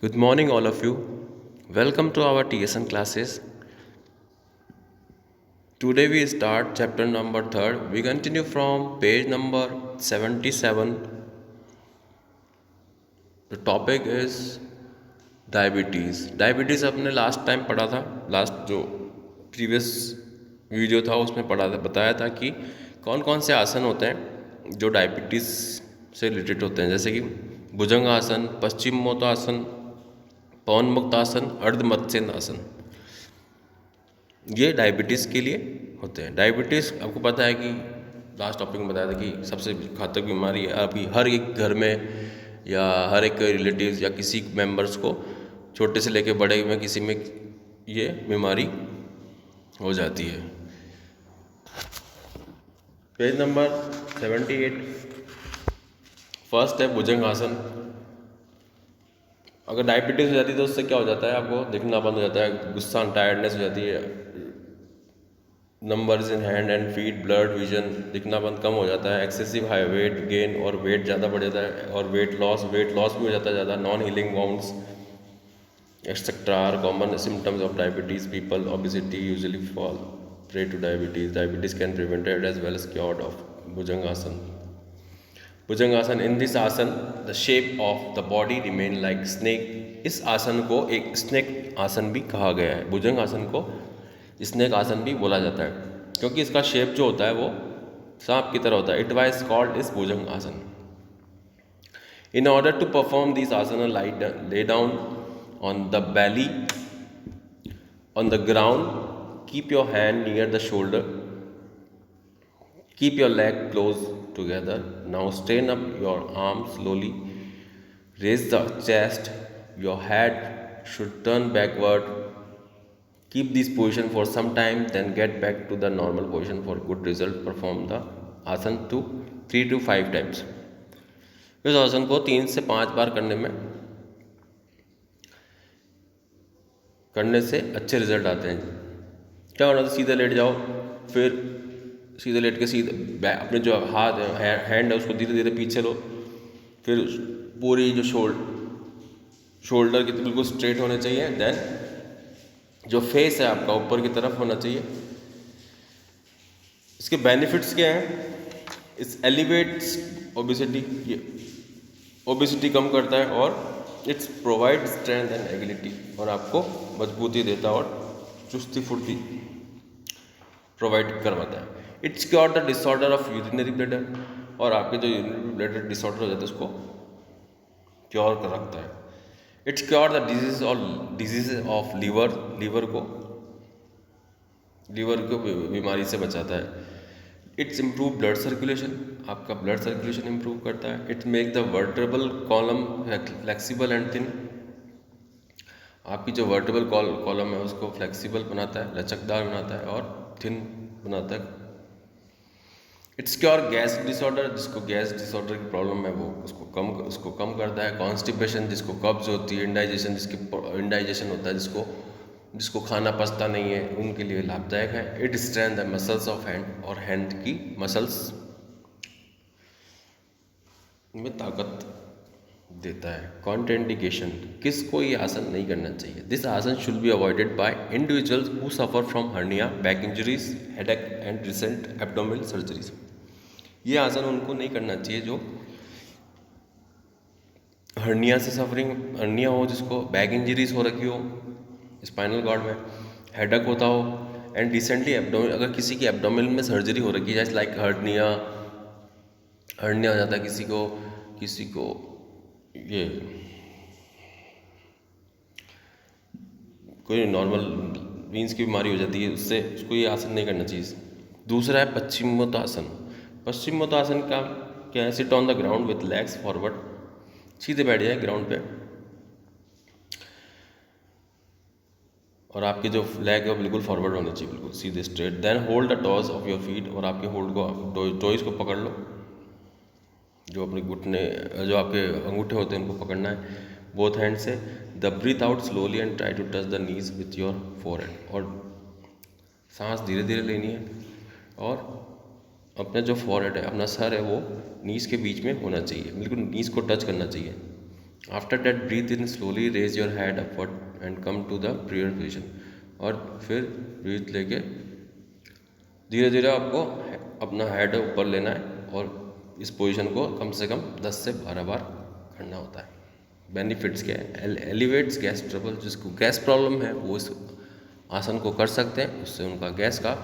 Good morning, all of you. Welcome to our TSN classes. Today we start chapter number 3rd. We continue from page number 77. The topic is diabetes. Diabetes अपने last time पढ़ा था, last जो previous video था उसमें पढ़ा था, बताया था कि कौन कौन से आसन होते हैं जो डायबिटीज़ से रिलेटेड होते हैं, जैसे कि भुजंग आसन, पश्चिमोत्तासन, पवन मुक्त आसन, अर्ध मत्स्य आसन। ये डायबिटीज़ के लिए होते हैं। डायबिटीज़ आपको पता है कि लास्ट टॉपिक में बताया था कि सबसे घातक बीमारी है। अभी हर एक घर में या हर एक रिलेटिव्स या किसी मेंबर्स को, छोटे से लेकर बड़े में, किसी में ये बीमारी हो जाती है। पेज नंबर 78 फर्स्ट है भुजंग आसन। अगर डायबिटीज़ हो जाती है तो उससे क्या हो जाता है, आपको दिखना बंद हो जाता है, गुस्सा टायर्डनेस हो जाती है, numbers in hand and feet, blood vision दिखना बंद कम हो जाता है, एक्सेसिव हाई वेट गेन और वेट ज़्यादा बढ़ जाता है, और वेट लॉस भी हो जाता है ज़्यादा, non healing wounds etcetera are common symptoms of diabetes. People obesity usually fall prey to diabetes. Diabetes can be prevented as well as cured of Bhujangasana. Bhujangasana, in this asana the shape of the body remain like snake. इस आसन को एक snake आसन भी कहा गया है। भुजंग आसन को स्नेक आसन भी बोला जाता है क्योंकि इसका शेप जो होता है वो सांप की तरह होता है। इट वाज कॉल्ड इस भुजंग आसन। In order to perform these asana, lay down on the belly on the ground. Keep your hand near the shoulder. Keep your leg close together. Now straighten up your arms slowly. Raise the chest. Your head should turn backward. Keep this position for some time, then get back to the normal position for good result. Perform the आसन 3 to 5 times. इस आसन को 3 से 5 बार करने से अच्छे result आते हैं। क्या होना था, सीधे लेट जाओ, फिर सीधे लेट के सीधे अपने जो हाथ हैंड है उसको धीरे धीरे पीछे लो, फिर पूरी जो शोल्डर की बिल्कुल स्ट्रेट होने चाहिए। देन जो फेस है आपका ऊपर की तरफ होना चाहिए। इसके बेनिफिट्स क्या हैं? इस एलिवेट्स ओबेसिटी, ये ओबेसिटी कम करता है, और it's provide strength and ability, और आपको मजबूती देता है और चुस्ती फुर्ती प्रोवाइड करवाता है। It's cure the disorder of urinary bladder, और आपके जो यूरिनरी ब्लैडर डिसऑर्डर हो जाता है उसको क्योर कर रखता है। It's cure the disease of liver को बीमारी से बचाता है। इट्स इम्प्रूव ब्लड सर्कुलेशन, आपका ब्लड सर्कुलेशन इम्प्रूव करता है। It's make the vertebral column flexible and thin, आपकी जो वर्टेब्रल कॉलम है उसको फ्लेक्सिबल बनाता है, लचकदार बनाता है और थिन बनाता है। इट्स क्योर गैस डिसऑर्डर, जिसको गैस डिसऑर्डर की प्रॉब्लम है वो उसको कम करता है। कॉन्स्टिपेशन, जिसको कब्ज होती है, इंडाइजेशन होता है, जिसको खाना पचता नहीं है, उनके लिए लाभदायक है। It strength the muscles of hand, और हैंड की मसल्स में ताकत देता है। कॉन्ट्राइंडिकेशन, किसको ये आसन नहीं करना चाहिए? दिस आसन should be avoided by individuals who suffer from hernia, back injuries, headache and recent abdominal surgeries. ये आसन उनको नहीं करना चाहिए जो हर्निया से हर्निया हो, जिसको बैक इंजरीज हो रखी हो स्पाइनल कॉर्ड में, हेडेक होता हो, एंड रिसेंटली एब्डोमिन, अगर किसी की एब्डोमिनल में सर्जरी हो रखी है, जैसे लाइक हर्निया हो जाता है किसी को ये कोई नॉर्मल वीन्स की बीमारी हो जाती है, उसको ये आसन नहीं करना चाहिए। दूसरा है पश्चिमोत्तासन। पश्चिमोत्तासन का क्या है? Sit on the ground with legs forward, सीधे बैठ जाए ग्राउंड पे, और आपके जो लेग है वो बिल्कुल फॉरवर्ड होने चाहिए, बिल्कुल सीधे straight. Then hold the toes of your feet, और आपके टॉयज को पकड़ लो, जो अपने घुटने, जो आपके अंगूठे होते हैं उनको पकड़ना है बोथ हैंड से। The breathe out slowly and try to touch the knees with your forehead, और सांस धीरे धीरे लेनी है, और अपना जो फोरहेड है, अपना सर है, वो नीज के बीच में होना चाहिए, बिल्कुल नीज को टच करना चाहिए। After that breathe in slowly, raise your head upward and come to the prayer position. और फिर ब्रीथ लेके धीरे धीरे आपको अपना हेड ऊपर लेना है और इस पोजीशन को कम से कम 10 से 12 बार करना होता है। बेनिफिट्स क्या है? एलिवेट्स गैस ट्रबल, जिसको गैस प्रॉब्लम है वो इस आसन को कर सकते हैं, उससे उनका गैस का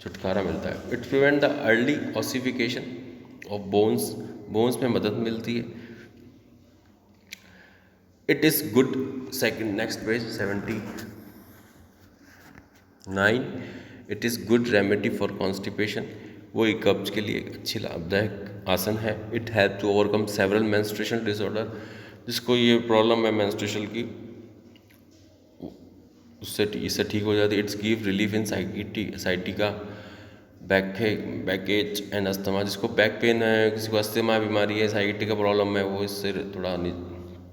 छुटकारा मिलता है। It prevent the early ossification of bones में मदद मिलती है। It is good, second next page 79, it is good remedy for constipation, वो एक कब्ज के लिए अच्छी लाभदायक आसन है। It help to overcome several menstruation disorder, जिसको ये प्रॉब्लम है मेंस्ट्रुएशन की इससे ठीक हो जाती है। It's give relief in sciatica, baggage and asthma, जिसको बैक पेन है, किसी को अस्थमा बीमारी है, साइटिका प्रॉब्लम है, वो इससे थोड़ा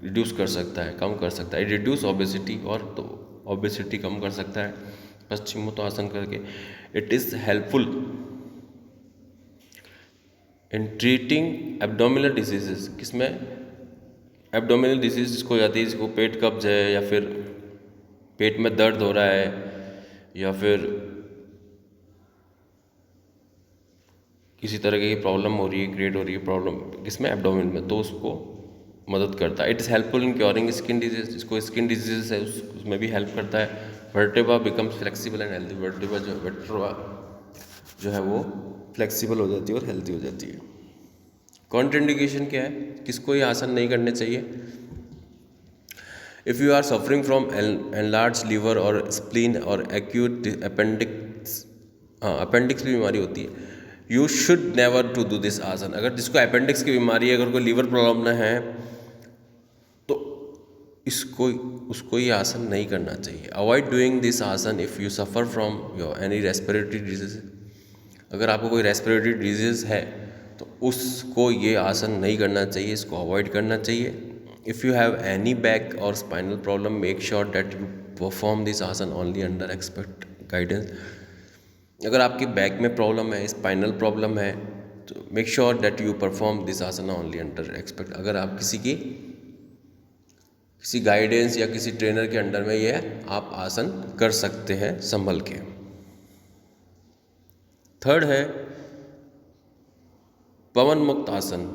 रिड्यूस कर सकता है, कम कर सकता है। रिड्यूस ओबेसिटी, और तो ओबेसिटी कम कर सकता है पश्चिमोत्तासन करके। It is helpful in treating abdominal diseases, किसमें एब्डोमिनल डिजीज जिसको हो जाती है, जिसको पेट कब्ज है या फिर पेट में दर्द हो रहा है या फिर किसी तरह की प्रॉब्लम हो रही है, क्रिएट हो रही है प्रॉब्लम किसमें, एब्डोमेन में, तो उसको मदद करता है। It is helpful in curing skin disease, जिसको स्किन डिजीज है उसमें भी हेल्प करता है। Vertebra becomes flexible and healthy, vertebra जो है वो फ्लेक्सिबल हो जाती है और हेल्दी हो जाती है। कॉन्ट्राइंडिकेशन क्या है, किसको ये आसन नहीं करने चाहिए? If you are suffering from enlarge liver और स्प्लीन और एक्यूट अपेंडिक्स की बीमारी होती है, you should never to do this आसन। अगर जिसको अपेंडिक्स की बीमारी है, अगर कोई लीवर प्रॉब्लम ना है, तो उसको ये आसन नहीं करना चाहिए। अवॉइड डूइंग दिस आसन if you suffer from your any respiratory disease. अगर आपको कोई रेस्पिरेटरी डिजीज है तो उसको ये आसन नहीं करना चाहिए, इसको अवॉइड करना चाहिए। If you have any back और spinal problem, make sure that you perform this asana only under expert guidance. अगर आपकी बैक में प्रॉब्लम है, स्पाइनल प्रॉब्लम है, तो make sure that you perform this asana only under expert. अगर आप किसी गाइडेंस या किसी ट्रेनर के अंडर में ये आप आसन कर सकते हैं संभल के। थर्ड है पवन मुक्त आसन।